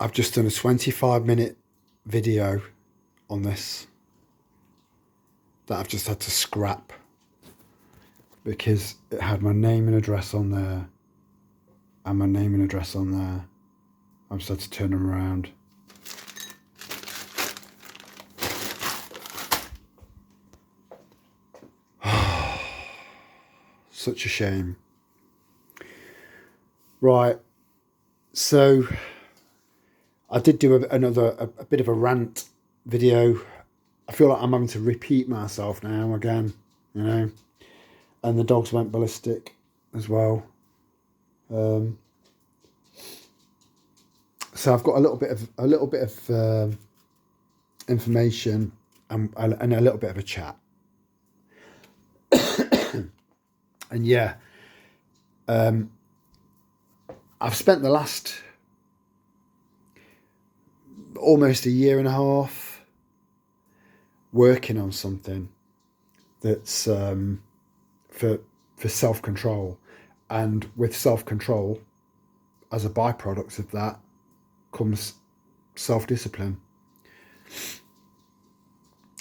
I've just done a 25-minute video on this that I've just had to scrap because it had my name and address on there and my name and address on there. I've just had to turn them around. Such a shame. Right, so I did do a bit of a rant video. I feel like I'm having to repeat myself now again, you know. And the dogs went ballistic as well. So I've got a little bit of information and a little bit of a chat. And yeah, I've spent the last almost a year and a half working on something that's for self-control, and with self-control as a byproduct of that comes self-discipline.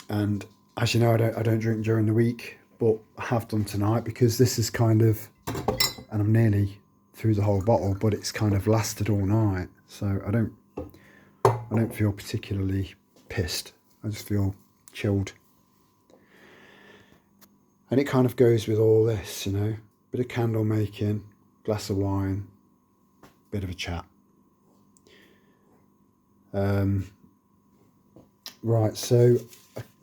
And as you know, I don't drink during the week, but I have done tonight because this is kind of, and I'm nearly through the whole bottle, but it's kind of lasted all night, so I don't feel particularly pissed. I just feel chilled. And it kind of goes with all this, you know, bit of candle making, glass of wine, bit of a chat. Right, so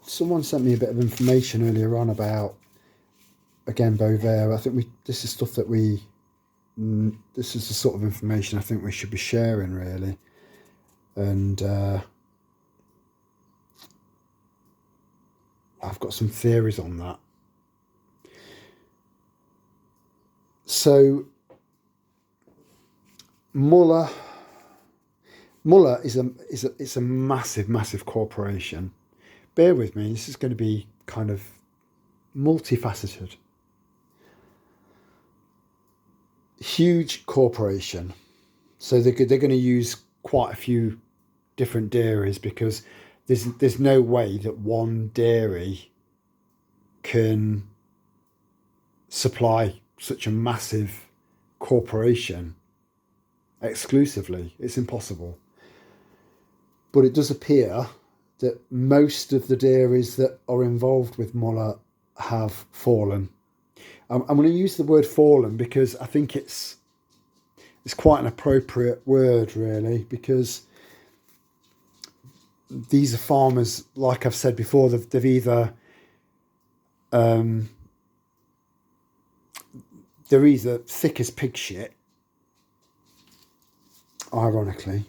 someone sent me a bit of information earlier on about, again, BOVAER. I think this is stuff that this is the sort of information I think we should be sharing, really. And I've got some theories on that. So Muller is a massive corporation. Bear with me, this is going to be kind of multifaceted. Huge corporation. So they're going to use quite a few different dairies because there's no way that one dairy can supply such a massive corporation exclusively. It's impossible. But it does appear that most of the dairies that are involved with Muller have fallen. I'm going to use the word fallen because I think it's quite an appropriate word, really, because these are farmers, like I've said before, they've either they're either thick as pig shit, ironically,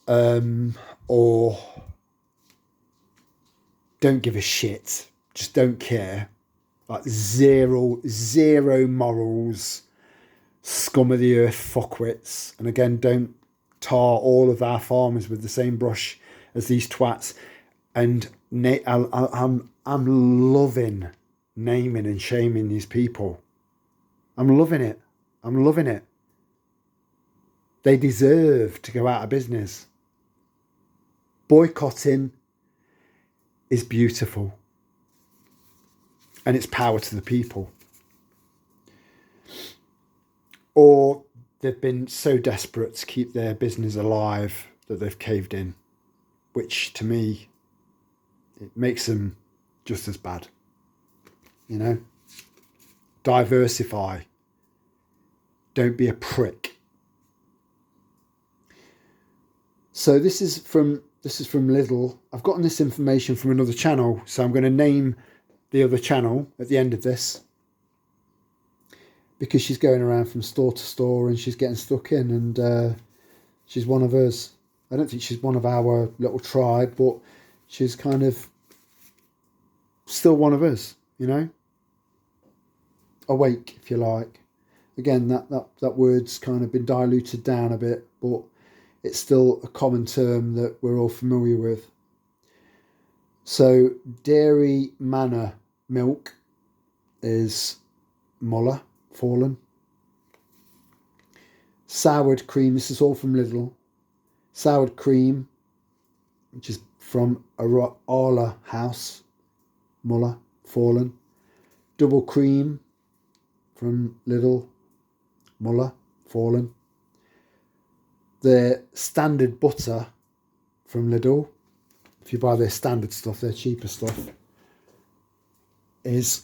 or don't give a shit, just don't care, like zero morals, scum of the earth fuckwits. And again, don't tar all of our farmers with the same brush as these twats. And I'm loving naming and shaming these people. I'm loving it. They deserve to go out of business. Boycotting is beautiful. And it's power to the people. Or they've been so desperate to keep their business alive that they've caved in, which to me, it makes them just as bad. You know? Diversify. Don't be a prick. So this is from Lidl. I've gotten this information from another channel, so I'm going to name the other channel at the end of this, because she's going around from store to store and she's getting stuck in, and she's one of us. I don't think she's one of our little tribe, but she's kind of still one of us, you know? Awake, if you like. Again, that word's kind of been diluted down a bit, but it's still a common term that we're all familiar with. So dairy manor milk is Muller, fallen. Soured cream, this is all from Lidl. Soured cream, which is from Arla House, Muller, Fallen. Double cream from Lidl, Muller, Fallen. The standard butter from Lidl, if you buy their standard stuff, their cheaper stuff, is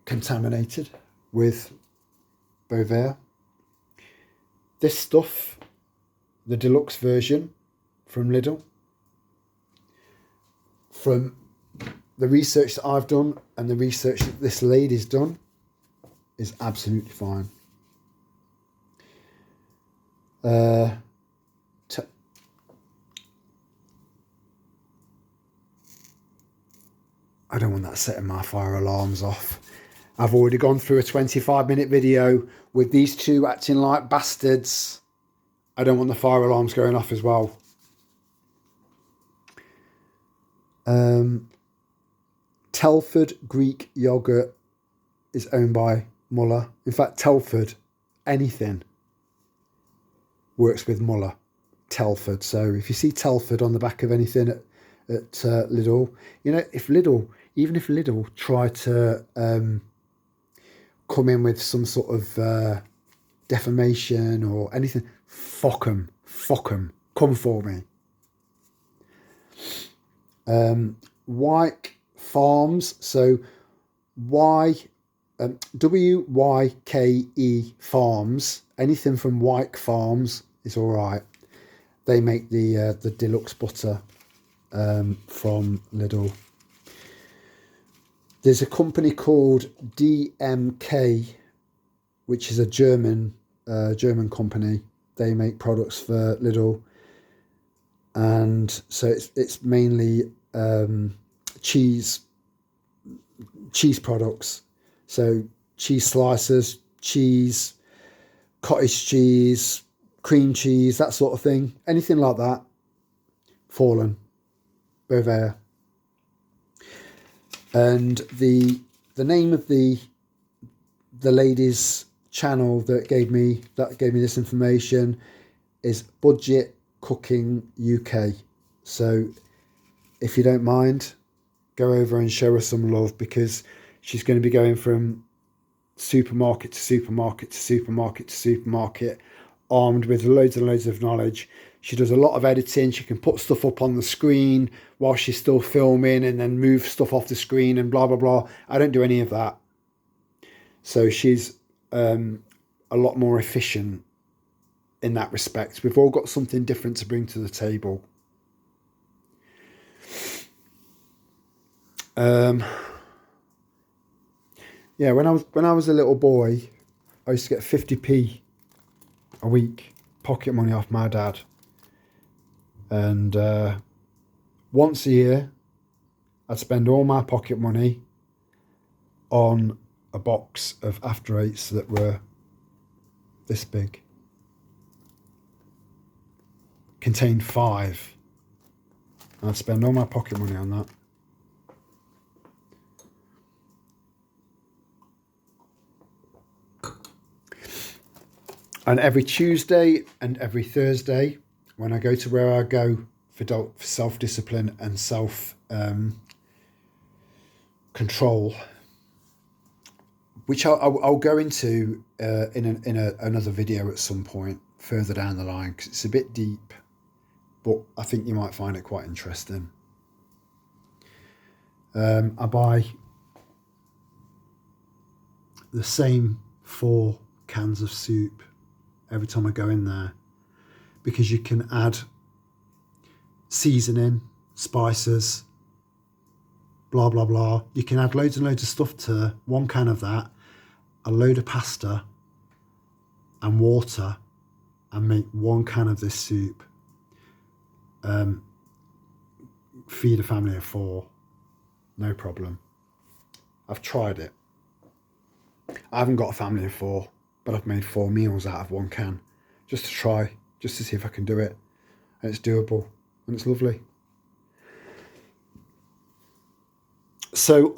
contaminated with BOVAER. This stuff, the deluxe version from Lidl, from the research that I've done and the research that this lady's done, is absolutely fine. I don't want that setting my fire alarms off. I've already gone through a 25-minute video with these two acting like bastards. I don't want the fire alarms going off as well. Telford Greek yogurt is owned by Muller. In fact, Telford, anything works with Muller. Telford. So if you see Telford on the back of anything at Lidl, you know, even if Lidl try to come in with some sort of defamation or anything, fuck them, come for me. Wyke Farms, so WYKE Farms, anything from Wyke Farms is all right. They make the deluxe butter from Lidl. There's a company called DMK, which is a German company. They make products for Lidl, and so it's mainly cheese products. So cheese slices, cheese, cottage cheese, cream cheese, that sort of thing. Anything like that. Fallen, BOVAER. And the name of the lady's channel that gave me this information is Budget Cooking UK. So if you don't mind, go over and show her some love, because she's going to be going from supermarket to supermarket to supermarket to supermarket, armed with loads and loads of knowledge. She does a lot of editing. She can put stuff up on the screen while she's still filming and then move stuff off the screen and blah, blah, blah. I don't do any of that. So she's a lot more efficient in that respect. We've all got something different to bring to the table. Yeah, when I was a little boy, I used to get 50p a week pocket money off my dad, and once a year I'd spend all my pocket money on a box of After Eights that were this big, contained 5, and I'd spend all my pocket money on that. And every Tuesday and every Thursday, when I go to where I go for self-discipline and self-control, which I'll go into in another video at some point further down the line, because it's a bit deep, but I think you might find it quite interesting. I buy the same 4 cans of soup every time I go in there, because you can add seasoning, spices, blah, blah, blah. You can add loads and loads of stuff to 1 can of that, a load of pasta and water, and make 1 can of this soup. Feed a family of 4, no problem. I've tried it. I haven't got a family of 4, but I've made 4 meals out of 1 can, just to try, just to see if I can do it. And it's doable, and it's lovely. So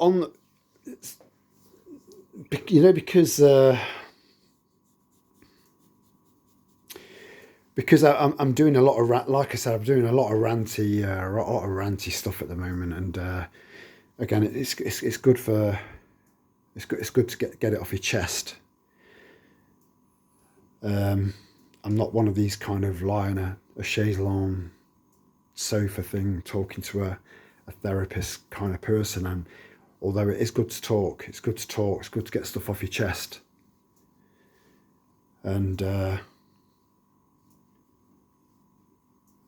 because because I'm doing a lot of like I said, I'm doing a lot of ranty stuff at the moment, and again, it's good for it's good to get it off your chest. I'm not one of these kind of lying a chaise lounge sofa thing, talking to a therapist kind of person. And although it is good to talk, it's good to get stuff off your chest. And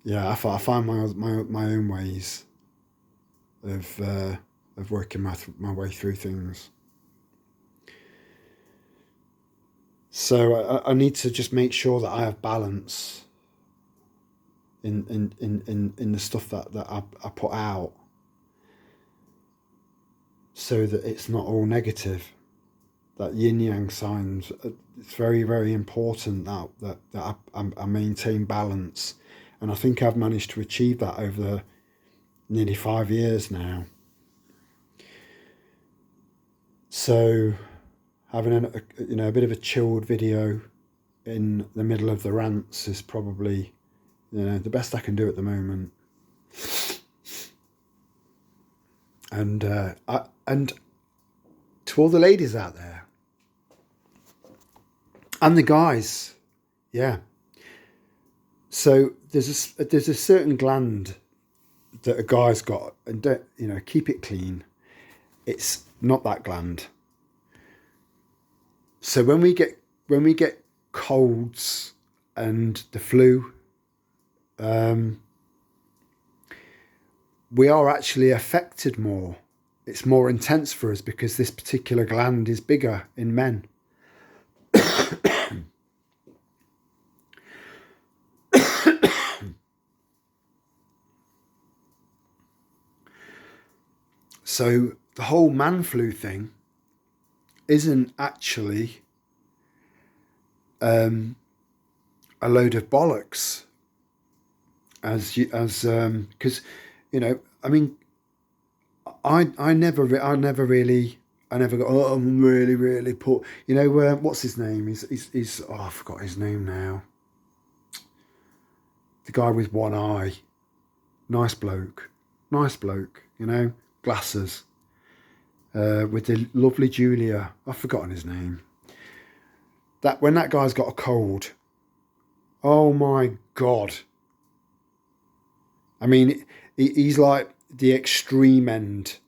yeah, I find my own ways of working my way through things. So I need to just make sure that I have balance in the stuff that I put out, so that it's not all negative. That yin yang signs, it's very, very important that I maintain balance, and I think I've managed to achieve that over nearly 5 years now. So having a bit of a chilled video in the middle of the rants is probably the best I can do at the moment. And to all the ladies out there and the guys, yeah. So there's a certain gland that a guy's got, and don't, keep it clean. It's not that gland. So when we get colds and the flu, we are actually affected more. It's more intense for us because this particular gland is bigger in men. So the whole man flu thing isn't actually a load of bollocks, because I mean, I never go, oh, I'm really poor. What's his name? He's I forgot his name now. The guy with one eye, nice bloke, glasses, with the lovely Julia. I've forgotten his name. That when that guy's got a cold, oh my God. I mean, he's like the extreme end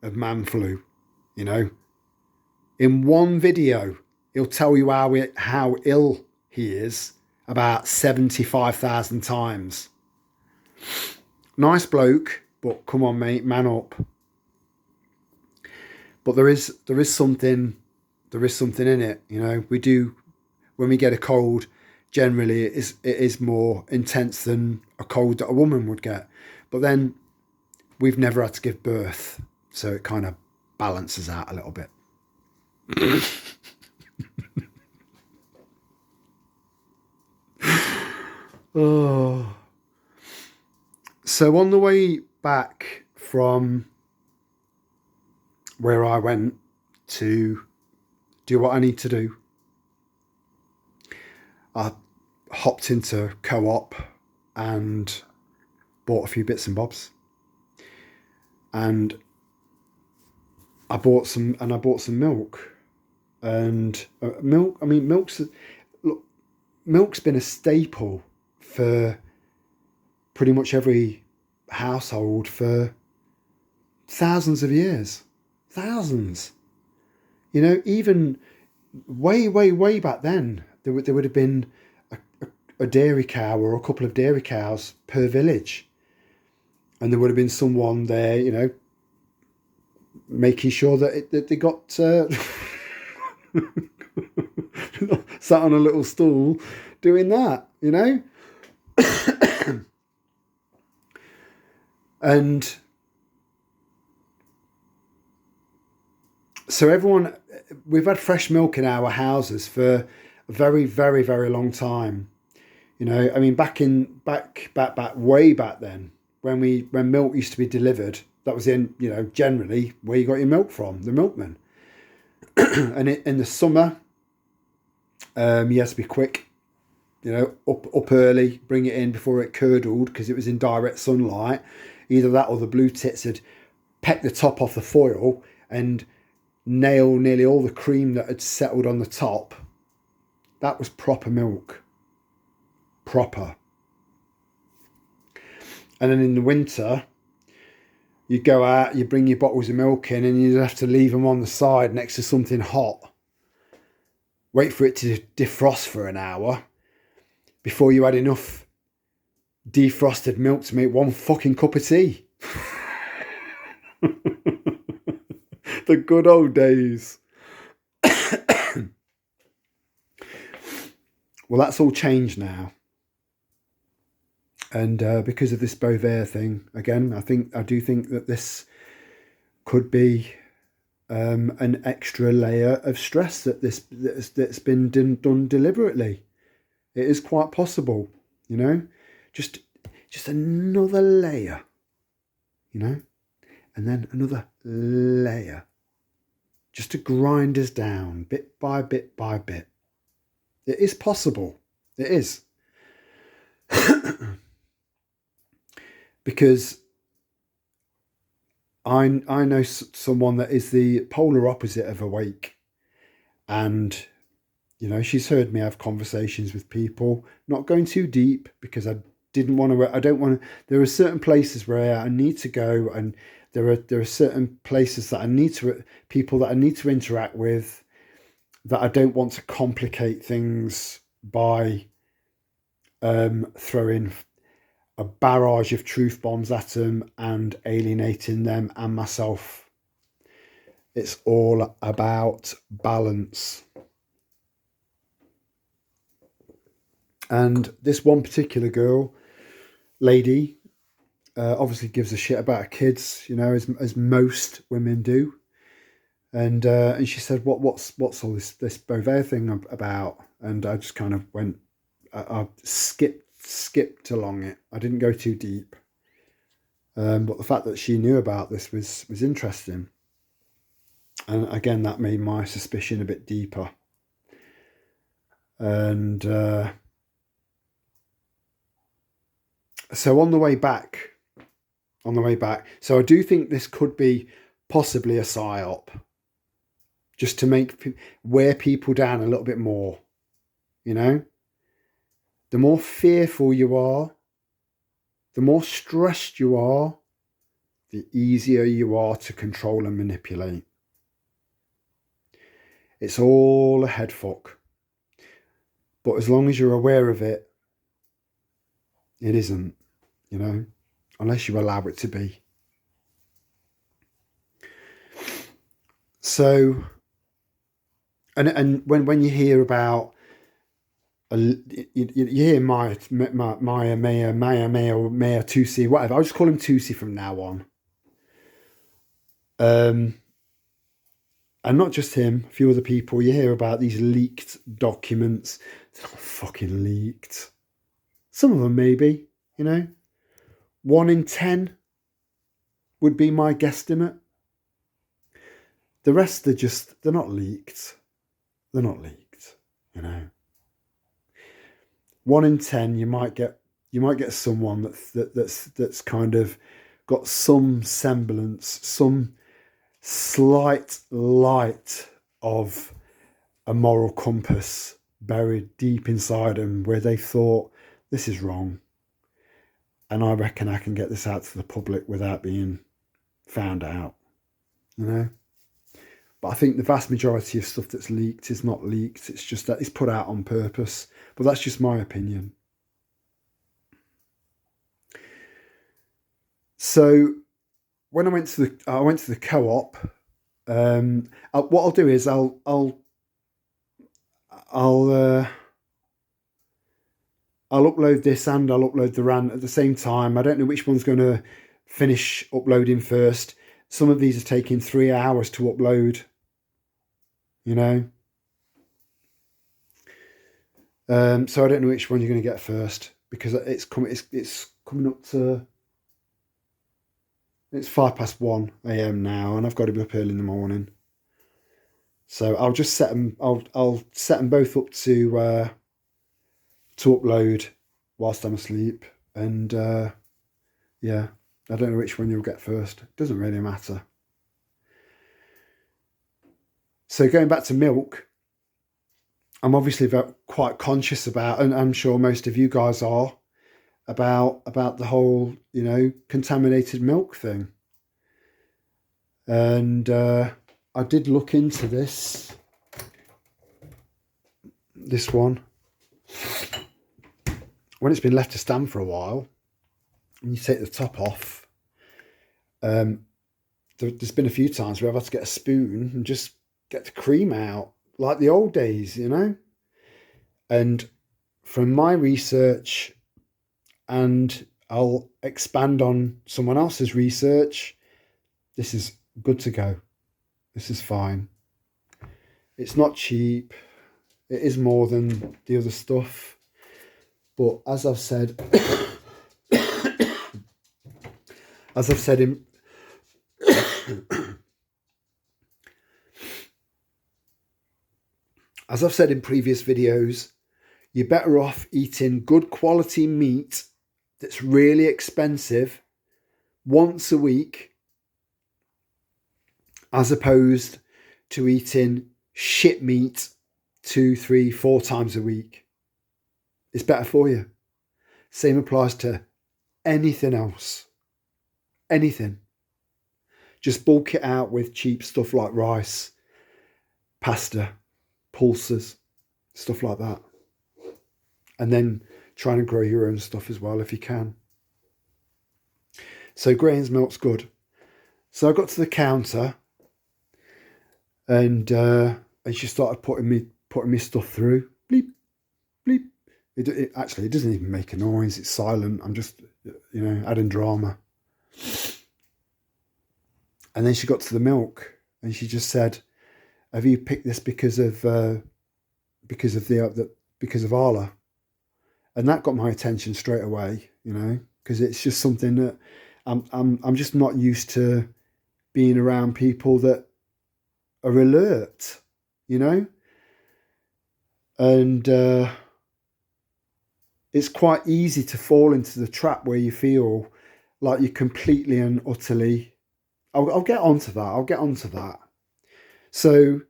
of man flu, In one video, he'll tell you how ill he is about 75,000 times. Nice bloke, but come on, mate, man up. But there is something in it, We do, when we get a cold, generally it is more intense than a cold that a woman would get. But then we've never had to give birth, so it kind of balances out a little bit. Oh. So on the way back from where I went to do what I need to do, I hopped into Co-op and bought a few bits and bobs, and I bought some milk, and milk. I mean, milk's been a staple for pretty much every household for thousands of years. Thousands. Even way back then, there would have been a dairy cow or a couple of dairy cows per village. And there would have been someone there, making sure that they got sat on a little stool doing that, And so we've had fresh milk in our houses for a very, very, very long time. I mean, back way back then, when milk used to be delivered, that was generally where you got your milk from, the milkman. And in the summer, you had to be quick. up early, bring it in before it curdled because it was in direct sunlight. Either that or the blue tits had pecked the top off the foil and nailed nearly all the cream that had settled on the top. That was proper milk. Proper. And then in the winter, you go out, you bring your bottles of milk in, and you have to leave them on the side next to something hot. Wait for it to defrost for an hour before you had enough defrosted milk to make one fucking cup of tea. The good old days. Well, that's all changed now. And because of this BOVAER thing, again, I do think that this could be an extra layer of stress that's been done deliberately. It is quite possible, just another layer, and then another layer, just to grind us down bit by bit by bit. It is possible. It is. Because I know someone that is the polar opposite of awake, and she's heard me have conversations with people, not going too deep because I don't want to. There are certain places where I need to go, and there are certain places that people that I need to interact with, that I don't want to complicate things by throwing a barrage of truth bombs at them and alienating them and myself. It's all about balance. And this one particular lady, obviously gives a shit about her kids, as most women do. And she said, what's all this BOVAER thing about? And I just kind of went, I skipped along it. I didn't go too deep. But the fact that she knew about this was interesting. And again, that made my suspicion a bit deeper. And so on the way back, so I do think this could be possibly a psyop, just to wear people down a little bit more, The more fearful you are, the more stressed you are, the easier you are to control and manipulate. It's all a head fuck. But as long as you're aware of it, it isn't, unless you allow it to be. So, and when you hear about, you hear Maya, Tusi, whatever. I'll just call him Tusi from now on. And not just him, a few other people. You hear about these leaked documents. They're not fucking leaked. Some of them maybe, 1 in 10 would be my guesstimate. The rest they're not leaked. They're not leaked, 1 in 10, you might get someone that's kind of got some semblance, some slight light of a moral compass buried deep inside them, where they thought, this is wrong, and I reckon I can get this out to the public without being found out, But I think the vast majority of stuff that's leaked is not leaked. It's just that it's put out on purpose. But that's just my opinion. So when I went to the co-op, what I'll do is I'll upload this and I'll upload the rant at the same time. I don't know which one's going to finish uploading first. Some of these are taking 3 hours to upload, So I don't know which one you're going to get first, because it's coming up to, it's 1:05 a.m. now, and I've got to be up early in the morning. So I'll just set them. I'll set them both up to to upload whilst I'm asleep. And yeah, I don't know which one you'll get first. It doesn't really matter. So going back to milk, I'm obviously quite conscious about, and I'm sure most of you guys are, about the whole, you know, contaminated milk thing. And I did look into this one. When it's been left to stand for a while, and you take the top off, there's been a few times where I've had to get a spoon and just get the cream out, like the old days, you know. And from my research, and I'll expand on someone else's research, this is good to go. This is fine. It's not cheap. It is more than the other stuff. But as I've said, in as I've said in previous videos, you're better off eating good quality meat that's really expensive once a week, as opposed to eating shit meat 2, 3, 4 times a week. It's better for you. Same applies to anything else. Anything. Just bulk it out with cheap stuff like rice, pasta, pulses, stuff like that. And then try and grow your own stuff as well if you can. So Graham's milk's good. So I got to the counter, and she started putting me stuff through. Bleep, bleep. It actually, it doesn't even make a noise. It's silent. I'm just, you know, adding drama. And then she got to the milk, and she just said, "Have you picked this because of Arla?" And that got my attention straight away, you know, because it's just something that I'm just not used to being around people that are alert, you know. And it's quite easy to fall into the trap where you feel like you're completely and utterly. I'll get onto that. So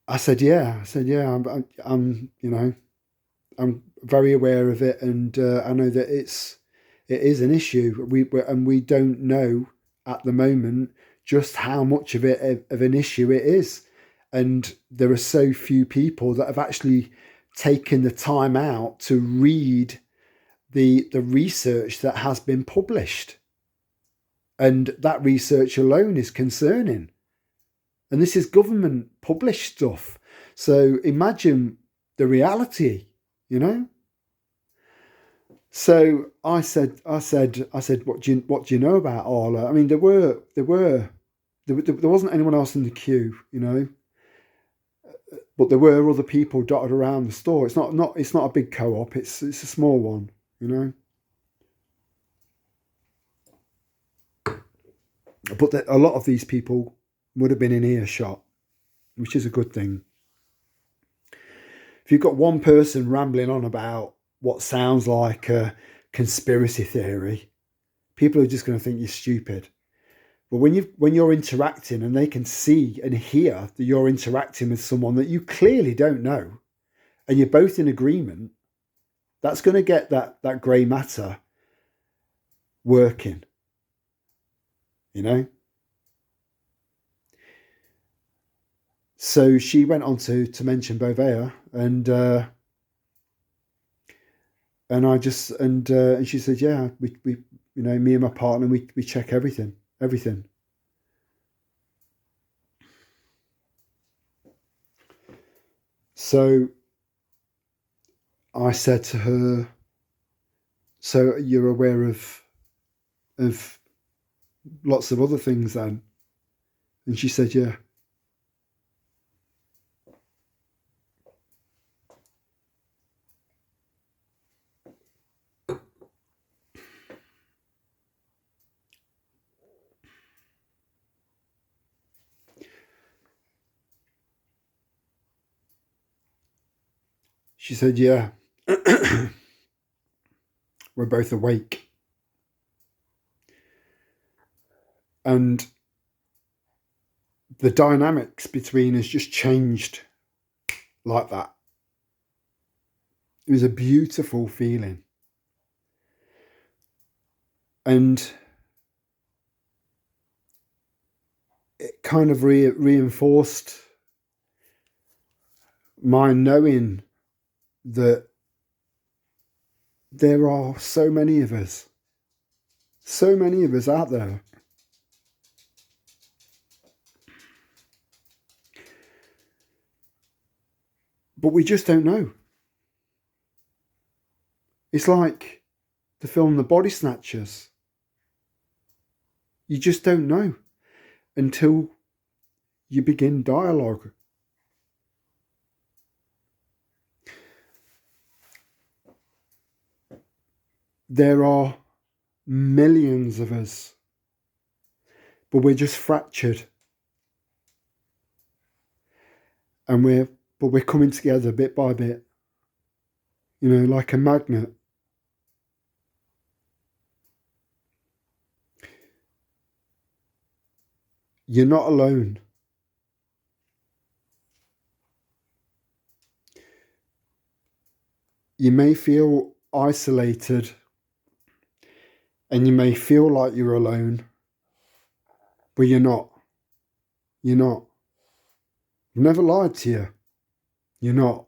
I said, yeah. I'm you know, I'm very aware of it, and I know that it is an issue. We don't know at the moment just how much of an issue it is, and there are so few people that have actually taken the time out to read the research that has been published, and that research alone is concerning. And this is government published stuff, so imagine the reality, you know. So I said, what do you know about Arla? I mean, there wasn't anyone else in the queue, you know, but there were other people dotted around the store. It's not a big co-op. It's a small one, you know. But a lot of these people would have been in earshot, which is a good thing. If you've got one person rambling on about what sounds like a conspiracy theory, people are just going to think you're stupid. But when you're interacting and they can see and hear that you're interacting with someone that you clearly don't know, and you're both in agreement, that's going to get that grey matter working, you know. So she went on to mention BOVAER, and I just and she said, yeah, we you know, me and my partner, we check everything. So I said to her, so you're aware of lots of other things then? And she said, yeah. She said, yeah, we're both awake. And the dynamics between us just changed like that. It was a beautiful feeling. And it kind of reinforced my knowing that there are so many of us out there. But we just don't know. It's like the film The Body Snatchers. You just don't know until you begin dialogue. There are millions of us, but we're just fractured. And we're coming together bit by bit, you know, like a magnet. You're not alone. You may feel isolated and you may feel like you're alone, but you're not. You're not. I've never lied to you. You're not.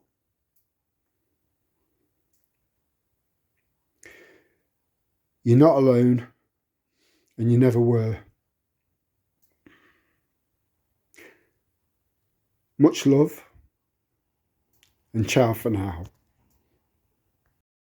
You're not alone, and you never were. Much love, and ciao for now.